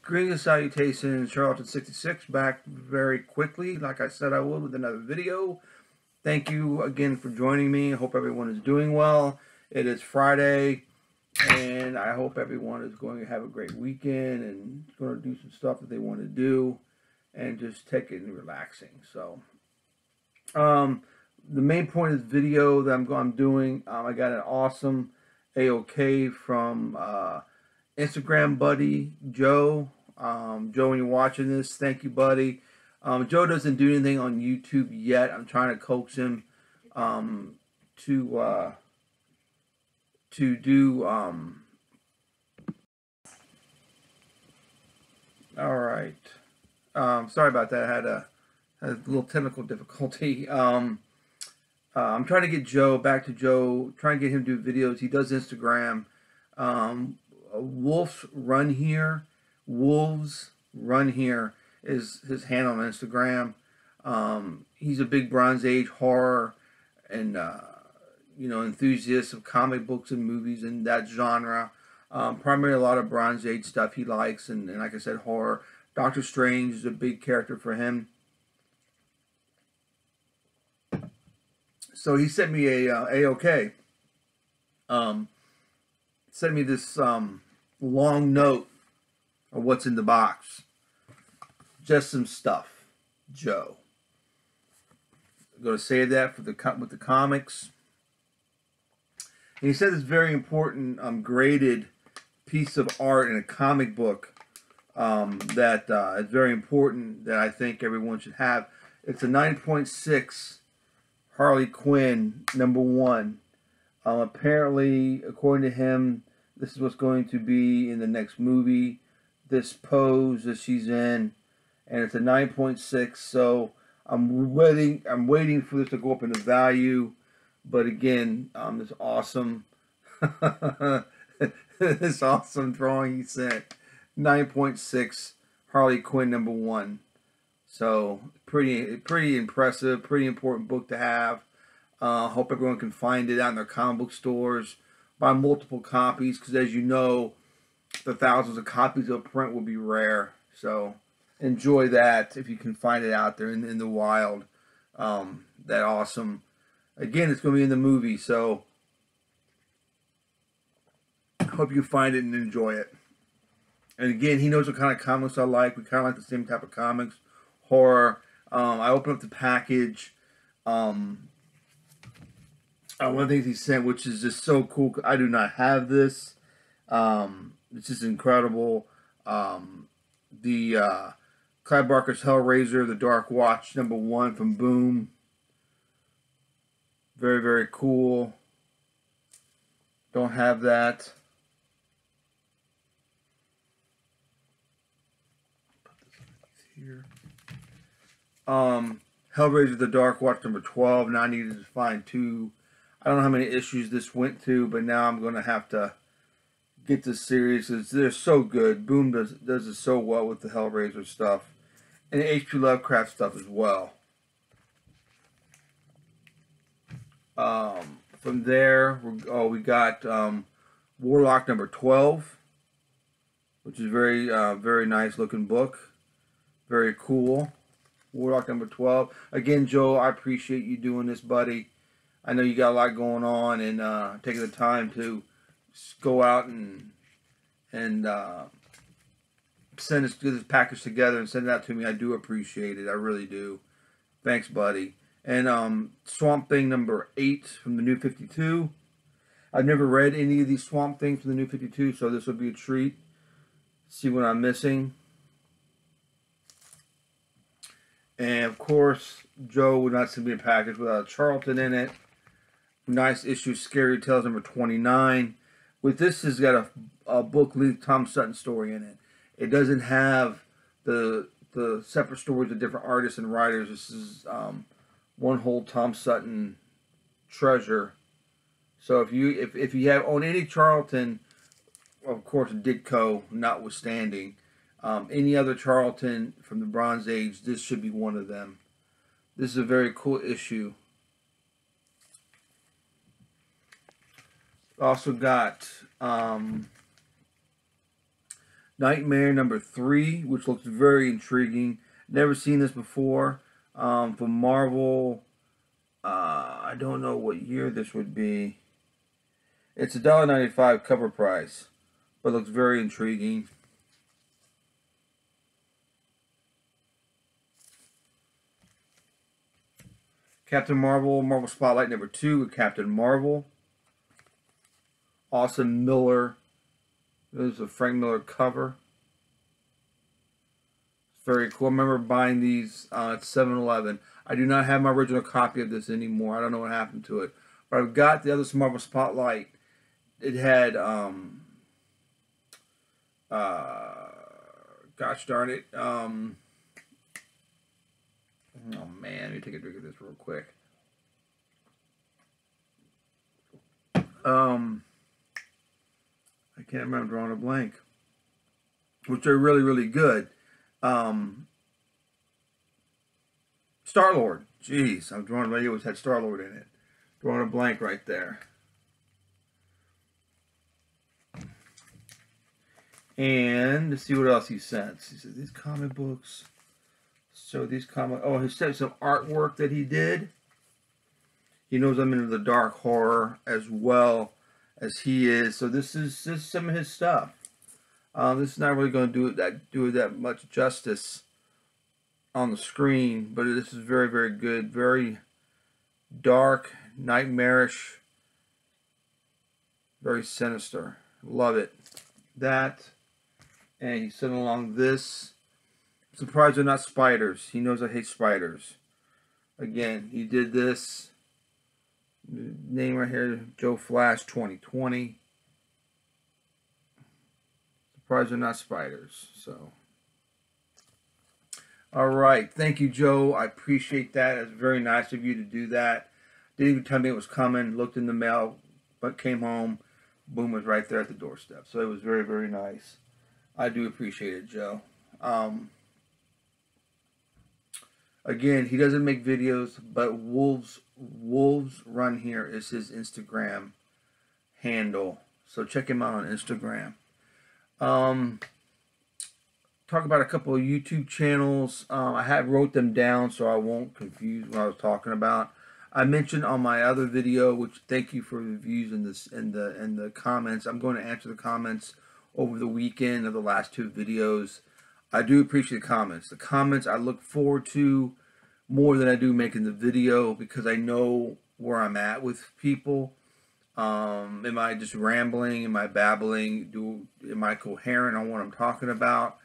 Greetings and salutations, Charlton66 back very quickly, like I said I would, with another video. Thank you again for joining me. I hope everyone is doing well. It is Friday, and I hope everyone is going to have a great weekend and going to do some stuff that they want to do and just take it and relaxing. So, the main point of this video that I'm doing, I got an awesome AOK from Instagram buddy Joe. Joe, when you're watching this, thank you, buddy. Joe doesn't do anything on YouTube yet. I'm trying to coax him to do. All right. Sorry about that. I had a little technical difficulty. I'm trying to get Joe back to Joe. Trying to get him to do videos. He does Instagram. Wolves Run Here is his handle on Instagram. He's a big Bronze Age horror and enthusiast of comic books and movies and that genre. Primarily a lot of Bronze Age stuff he likes, and like I said, horror. Doctor Strange is a big character for him. So he sent me a AOK. Sent me this long note of what's in the box. Just some stuff, Joe. I'm going to save that for with the comics. And he said it's very important graded piece of art in a comic book that is very important that I think everyone should have. It's a 9.6 Harley Quinn #1. Apparently, according to him, this is what's going to be in the next movie. This pose that she's in, and it's a 9.6. So I'm waiting for this to go up in the value. But again, this awesome, this awesome drawing he sent, 9.6 Harley Quinn #1. So pretty impressive, pretty important book to have. Hope everyone can find it out in their comic book stores. Buy multiple copies, because as you know, the thousands of copies of print will be rare. So enjoy that if you can find it out there in the wild. That awesome. Again, it's going to be in the movie, so hope you find it and enjoy it. And again, he knows what kind of comics I like. We kind of like the same type of comics, horror. I opened up the package. One of the things he sent, which is just so cool. I do not have this. It's just incredible. The Clive Barker's Hellraiser, The Dark Watch #1 from Boom. Very, very cool. Don't have that. Put this here. Hellraiser, The Dark Watch #12. Now I needed to find 2. I don't know how many issues this went to, but now I'm going to have to get this series. They're so good. Boom does it so well with the Hellraiser stuff. And the H.P. Lovecraft stuff as well. From there, we got Warlock #12, which is very nice looking book. Very cool. Warlock #12. Again, Joe, I appreciate you doing this, buddy. I know you got a lot going on, and taking the time to go out and get this package together and send it out to me. I do appreciate it. I really do. Thanks, buddy. And Swamp Thing #8 from the New 52. I've never read any of these Swamp Things from the New 52, so this will be a treat. See what I'm missing. And of course, Joe would not send me a package without a Charlton in it. Nice issue, Scary Tales #29. With this, has got a book length Tom Sutton story in it. It doesn't have the separate stories of different artists and writers. This is one whole Tom Sutton treasure. So if you have own any Charlton, of course Ditko notwithstanding, any other Charlton from the Bronze Age, this should be one of them. This is a very cool issue. Also got Nightmare #3, which looks very intriguing. Never seen this before. From Marvel. I don't know what year this would be. It's $1.95 cover price, but looks very intriguing. Captain Marvel, Marvel Spotlight #2 with Captain Marvel. Austin Miller. This is a Frank Miller cover. It's very cool. I remember buying these at 7-Eleven. I do not have my original copy of this anymore. I don't know what happened to it. But I've got the other Marvel Spotlight. It had, gosh darn it. Oh man, let me take a drink of this real quick. I can't remember, drawing a blank. Which are really, really good. Star-Lord. Jeez, I'm drawing, I always had Star-Lord in it. Drawing a blank right there. And let's see what else he sent. He said these comic books. So these comic. Oh, he sent some artwork that he did. He knows I'm into the dark horror as well as he is. So this is some of his stuff. This is not really going to do it that much justice on the screen, but this is very, very good. Very dark, nightmarish, very sinister. Love it. That, and he sent along this. I'm surprised they're not spiders. He knows I hate spiders. Again, he did this. Name right here, Joe Flash 2020. Surprised they're not spiders. So, all right. Thank you, Joe. I appreciate that. It's very nice of you to do that. Didn't even tell me it was coming. Looked in the mail, but came home. Boom, was right there at the doorstep. So it was very, very nice. I do appreciate it, Joe. Again, he doesn't make videos, but Wolves Run Here is his Instagram handle. So check him out on Instagram. Talk about a couple of YouTube channels. I wrote them down so I won't confuse what I was talking about. I mentioned on my other video, which thank you for the views in the comments. I'm going to answer the comments over the weekend of the last 2 videos. I do appreciate the comments. The comments I look forward to more than I do making the video, because I know where I'm at with people. Am I just rambling? Am I babbling? Am I coherent on what I'm talking about?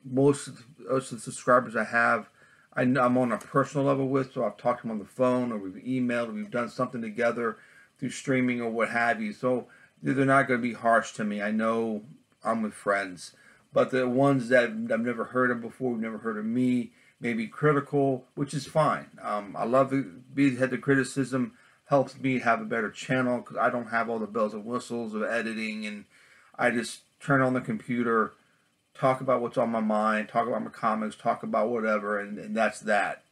Most of the subscribers I have, I'm on a personal level with, so I've talked to them on the phone, or we've emailed, or we've done something together through streaming or what have you. So they're not going to be harsh to me. I know I'm with friends. But the ones that I've never heard of before, never heard of me, may be critical, which is fine. I love the criticism. Helps me have a better channel, because I don't have all the bells and whistles of editing, and I just turn on the computer, talk about what's on my mind, talk about my comics, talk about whatever, and that's that.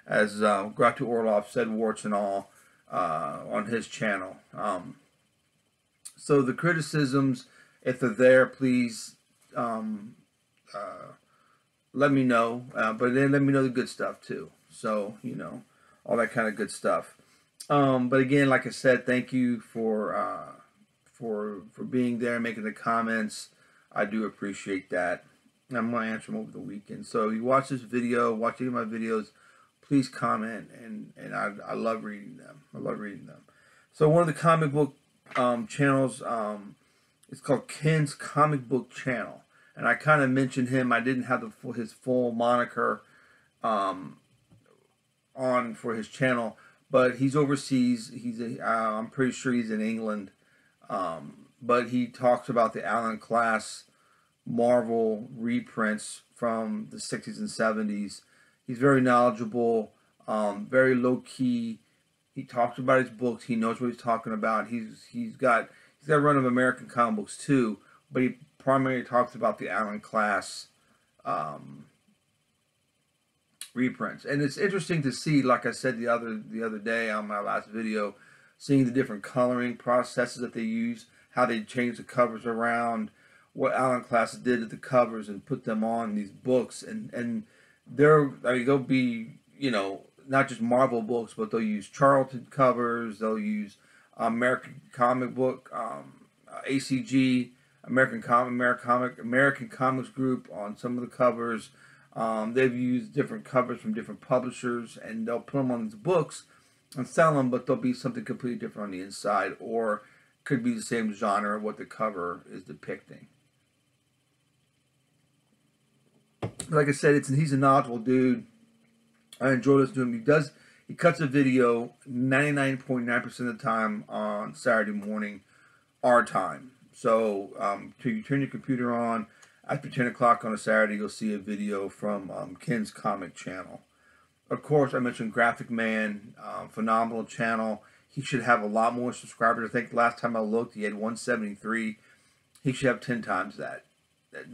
As Grottu Orloff said, warts and all, on his channel. So the criticisms, if they're there, please let me know, but then let me know the good stuff too. So, you know, all that kind of good stuff. But again, like I said, thank you for being there, making the comments. I do appreciate that. I'm going to answer them over the weekend. So if you watch this video, watch any of my videos, please comment, and I love reading them. I love reading them. So one of the comic book channels, it's called Ken's Comic Book Channel. And I kind of mentioned him. I didn't have his full moniker on for his channel, but he's overseas. I'm pretty sure he's in England. But he talks about the Allen Class Marvel reprints from the 60s and 70s. He's very knowledgeable, very low key. He talks about his books. He knows what he's talking about. He's got a run of American comic books too, but he primarily talks about the Allen Class reprints. And it's interesting to see, like I said the other day on my last video, seeing the different coloring processes that they use, how they changed the covers around, what Alan Class did to the covers and put them on these books, and they'll be, you know, not just Marvel books, but they'll use Charlton covers, they'll use American Comic Book, ACG, American Comics Group on some of the covers. They've used different covers from different publishers, and they'll put them on these books and sell them, but there'll be something completely different on the inside, or could be the same genre of what the cover is depicting. Like I said, he's a knowledgeable dude. I enjoy listening to him. He cuts a video 99.9% of the time on Saturday morning, our time. So you turn your computer on after 10 o'clock on a Saturday, you'll see a video from Ken's comic channel. Of course, I mentioned Graphic Man, phenomenal channel. He should have a lot more subscribers. I think last time I looked, he had 173. He should have 10 times that. There's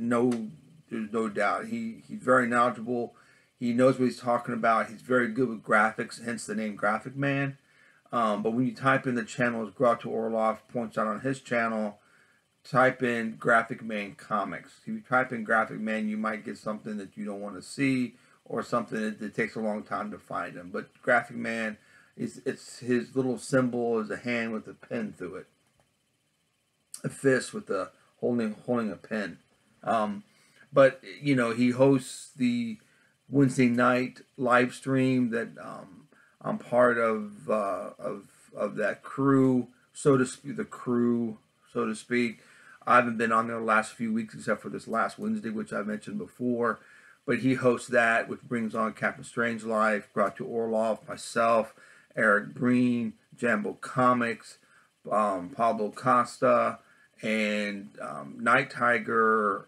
no doubt. He's very knowledgeable. He knows what he's talking about. He's very good with graphics, hence the name Graphic Man. But when you type in the channel, as Grottu Orloff points out on his channel, type in Graphic Man Comics. If you type in Graphic Man, you might get something that you don't want to see, or something that takes a long time to find him. But Graphic Man, it's his little symbol is a hand with a pen through it, a fist with a holding a pen. But you know, he hosts the Wednesday night live stream that I'm part of that crew, so to speak. I haven't been on there the last few weeks except for this last Wednesday, which I mentioned before. But he hosts that, which brings on Captain Strangelove, Grottu Orloff, myself, Eric Breen, Jambo Comics, Pablo Costa, and Night Tiger,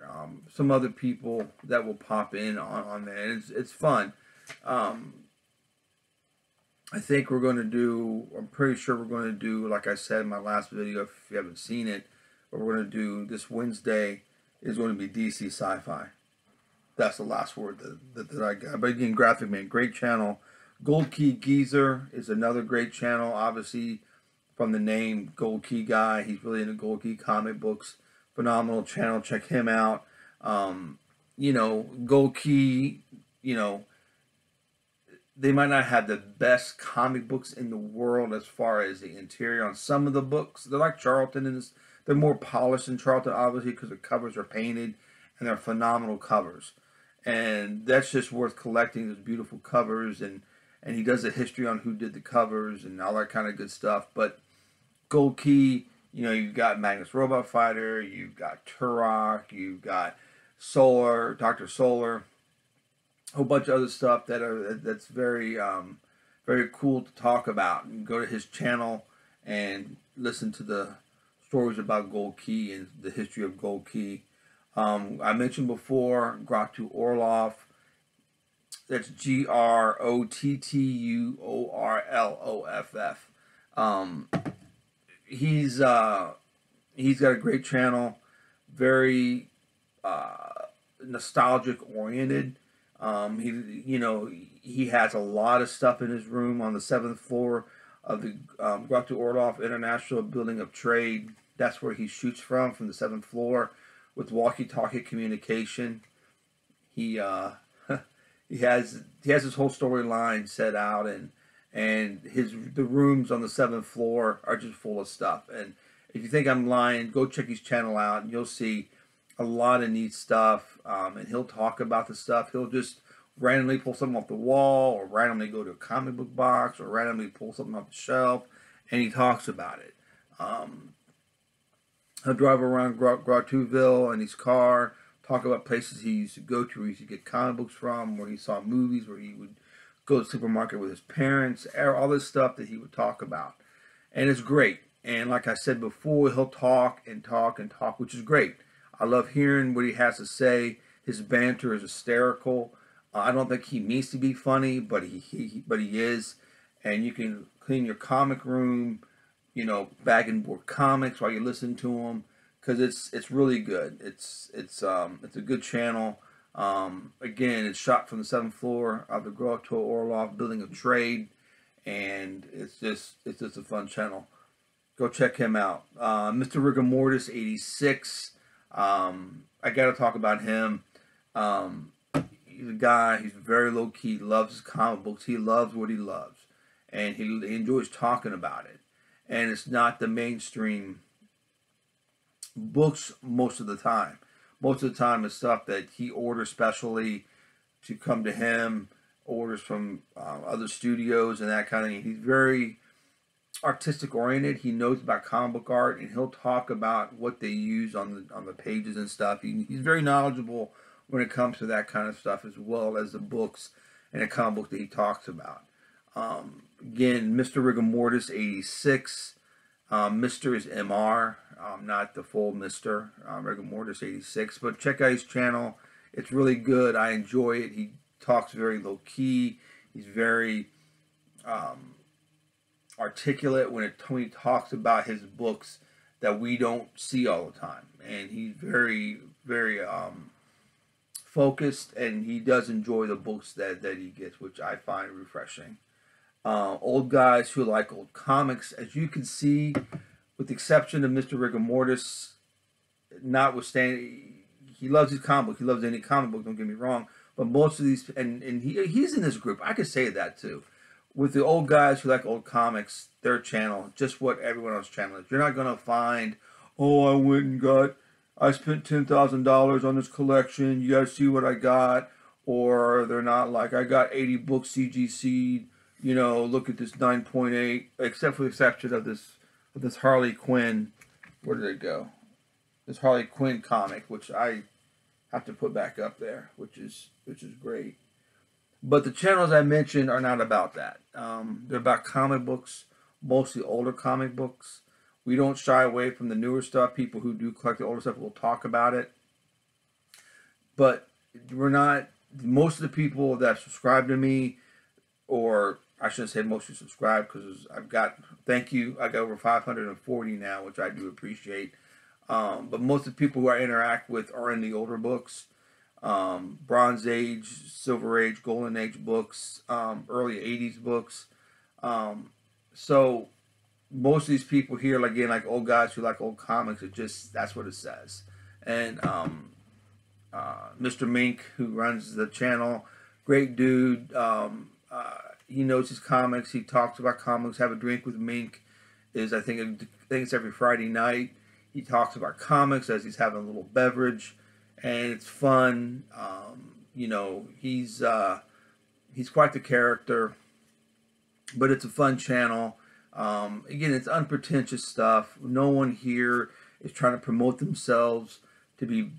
some other people that will pop in on there. It's fun. I think we're going to do, I'm pretty sure we're going to do, like I said in my last video, if you haven't seen it, what we're going to do this Wednesday is going to be DC Sci-Fi. That's the last word that I got. But again, Graphic Man, great channel. Gold Key Geezer is another great channel, obviously from the name Gold Key Guy. He's really into Gold Key comic books. Phenomenal channel. Check him out. You know, Gold Key, you know, they might not have the best comic books in the world as far as the interior on some of the books. They're like Charlton, and they're more polished than Charlton, obviously, because the covers are painted, and they're phenomenal covers. And that's just worth collecting, those beautiful covers, and he does a history on who did the covers and all that kind of good stuff. But Gold Key, you know, you've got Magnus Robot Fighter, you've got Turok, you've got Solar, Dr. Solar, a whole bunch of other stuff that's very very cool to talk about. And go to his channel and listen to the stories about Gold Key and the history of Gold Key. I mentioned before Grottu Orloff. That's Grottuorloff. He's got a great channel, very nostalgic oriented. He has a lot of stuff in his room on the 7th floor of the Grottu Orloff International Building of Trade. That's where he shoots from the 7th floor with walkie-talkie communication. He has his whole storyline set out, and the rooms on the 7th floor are just full of stuff. And if you think I'm lying, go check his channel out, and you'll see a lot of neat stuff. And he'll talk about the stuff. He'll just randomly pull something off the wall, or randomly go to a comic book box, or randomly pull something off the shelf, and he talks about it. He'll drive around Grottuville in his car, talk about places he used to go to, where he used to get comic books from, where he saw movies, where he would go to the supermarket with his parents, all this stuff that he would talk about. And it's great. And like I said before, he'll talk and talk and talk, which is great. I love hearing what he has to say. His banter is hysterical. I don't think he means to be funny, but he is. And you can clean your comic room, you know, bag and board comics while you listen to him, because it's really good. It's a good channel. Again, it's shot from the 7th floor of the Grottu Orloff Building of Trade, and it's just a fun channel. Go check him out. Mr. Rigor Mortis 86. I got to talk about him. He's a guy, he's very low key, loves his comic books, he loves what he loves, and he enjoys talking about it. And it's not the mainstream books most of the time. Most of the time it's stuff that he orders specially to come to him, orders from other studios and that kind of thing. He's very artistic oriented. He knows about comic book art, and he'll talk about what they use on the pages and stuff. He's very knowledgeable when it comes to that kind of stuff, as well as the books and the comic book that he talks about. Again, Mr. Rigor Mortis 86. Mr. is MR, not the full Mr. Rigor Mortis 86. But check out his channel. It's really good. I enjoy it. He talks very low key. He's very articulate when he talks about his books that we don't see all the time. And he's very, very focused, and he does enjoy the books that he gets, which I find refreshing. Old guys who like old comics, as you can see, with the exception of Mr. Rigor Mortis, notwithstanding, he loves his comic book. He loves any comic book, don't get me wrong. But most of these, and he's in this group. I could say that too. With the old guys who like old comics, their channel, just what everyone else's channel is. You're not going to find, oh, I spent $10,000 on this collection, you guys see what I got. Or they're not like, I got 80 books CGC'd, you know, look at this 9.8, except for the exception of this Harley Quinn, where did it go? This Harley Quinn comic, which I have to put back up there, which is great. But the channels I mentioned are not about that. They're about comic books, mostly older comic books. We don't shy away from the newer stuff. People who do collect the older stuff will talk about it. But we're not, most of the people that subscribe to me, or I shouldn't say mostly subscribe, because I've got, thank you, I got over 540 now, which I do appreciate. But most of the people who I interact with are in the older books. Bronze Age, Silver Age, Golden Age books, early 80s books. So most of these people here, again, like old guys who like old comics, it just, that's what it says. And Mr. Mink, who runs the channel, great dude. He knows his comics. He talks about comics. Have a Drink with Mink is, I think it's every Friday night. He talks about comics as he's having a little beverage, and it's fun. You know, he's quite the character, but it's a fun channel. Again, it's unpretentious stuff. No one here is trying to promote themselves to be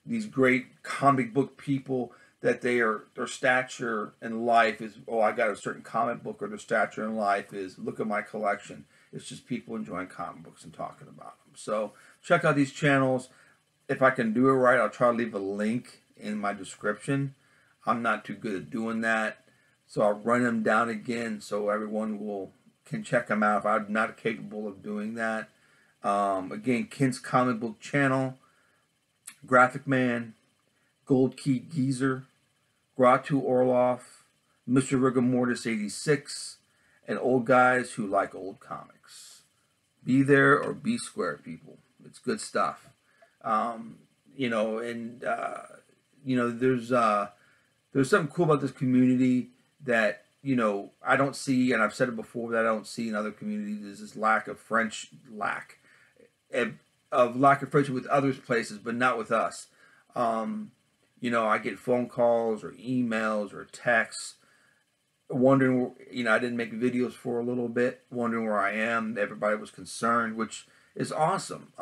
these great comic book people, that their stature in life is, oh, I got a certain comic book, or their stature in life is, look at my collection. It's just people enjoying comic books and talking about them. So check out these channels. If I can do it right, I'll try to leave a link in my description. I'm not too good at doing that, so I'll run them down again so everyone can check them out if I'm not capable of doing that. Again, Kent's Comic Book Channel, Graphic Man, Gold Key Geezer, Grottu Orloff, Mr. Rigor Mortis 86, and Old Guys Who Like Old Comics. Be there or be square, people. It's good stuff. You know, and you know, there's something cool about this community that, you know, I don't see, and I've said it before, that I don't see in other communities, is this lack of friendship with other places, but not with us. You know, I get phone calls or emails or texts wondering, you know, I didn't make videos for a little bit, wondering where I am. Everybody was concerned, which is awesome.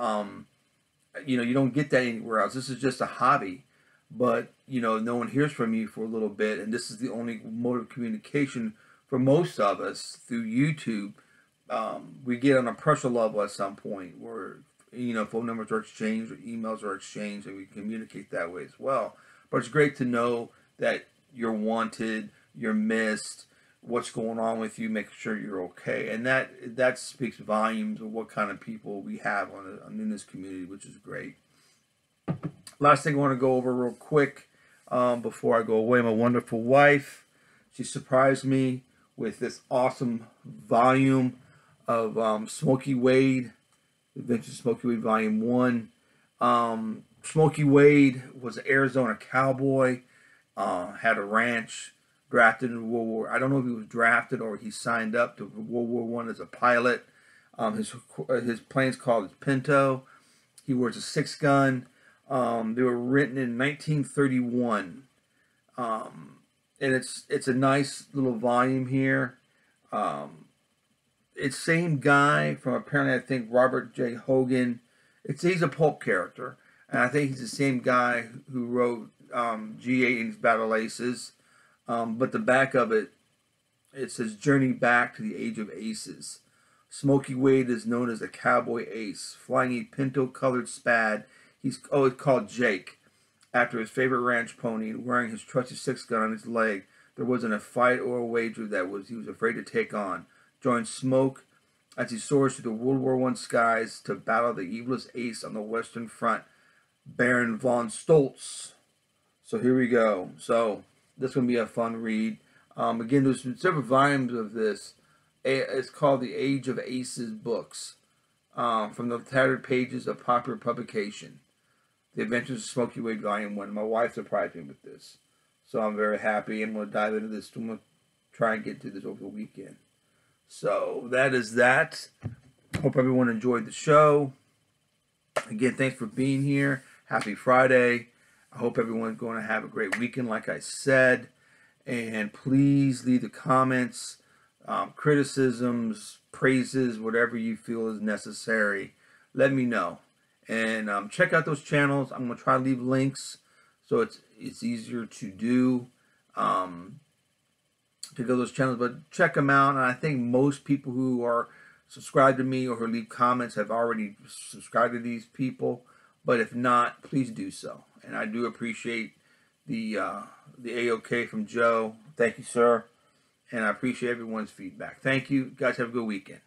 You know, you don't get that anywhere else. This is just a hobby, but, you know, no one hears from you for a little bit, and this is the only mode of communication for most of us through YouTube. We get on a personal level at some point where, you know, phone numbers are exchanged or emails are exchanged, and we communicate that way as well. But it's great to know that you're wanted, you're missed, what's going on with you, making sure you're okay. And that speaks volumes of what kind of people we have in this community, which is great. Last thing I want to go over real quick before I go away, my wonderful wife, she surprised me with this awesome volume of Smokey Wade, Adventures of Smokey Wade Volume 1. Smokey Wade was an Arizona cowboy, had a ranch, drafted in World War. I don't know if he was drafted or he signed up to World War One as a pilot. His plane's called his Pinto. He wears a 6-gun. They were written in 1931, and it's a nice little volume here. It's same guy from apparently I think Robert J. Hogan. He's a pulp character, and I think he's the same guy who wrote G8 and his Battle Aces. But the back of it says Journey Back to the Age of Aces. Smokey Wade is known as a cowboy ace, flying a pinto-colored Spad. He's always called Jake, after his favorite ranch pony, wearing his trusty 6-gun on his leg. There wasn't a fight or a wager that he was afraid to take on. Join Smoke as he soars through the World War I skies to battle the evilest ace on the Western Front, Baron von Stoltz. So here we go. So this is going to be a fun read. Again, there's several volumes of this. It's called The Age of Aces books, from the tattered pages of popular publication. The Adventures of Smokey Wade Volume 1. My wife surprised me with this, so I'm very happy. I'm going to dive into this. I'm going to try and get to this over the weekend. So that is that. Hope everyone enjoyed the show. Again, thanks for being here. Happy Friday. I hope everyone's going to have a great weekend, like I said. And please leave the comments, criticisms, praises, whatever you feel is necessary. Let me know. And check out those channels. I'm going to try to leave links so it's easier to do, to go to those channels. But check them out. And I think most people who are subscribed to me or who leave comments have already subscribed to these people. But if not, please do so. And I do appreciate the AOK from Joe. Thank you, sir. And I appreciate everyone's feedback. Thank you. Guys, have a good weekend.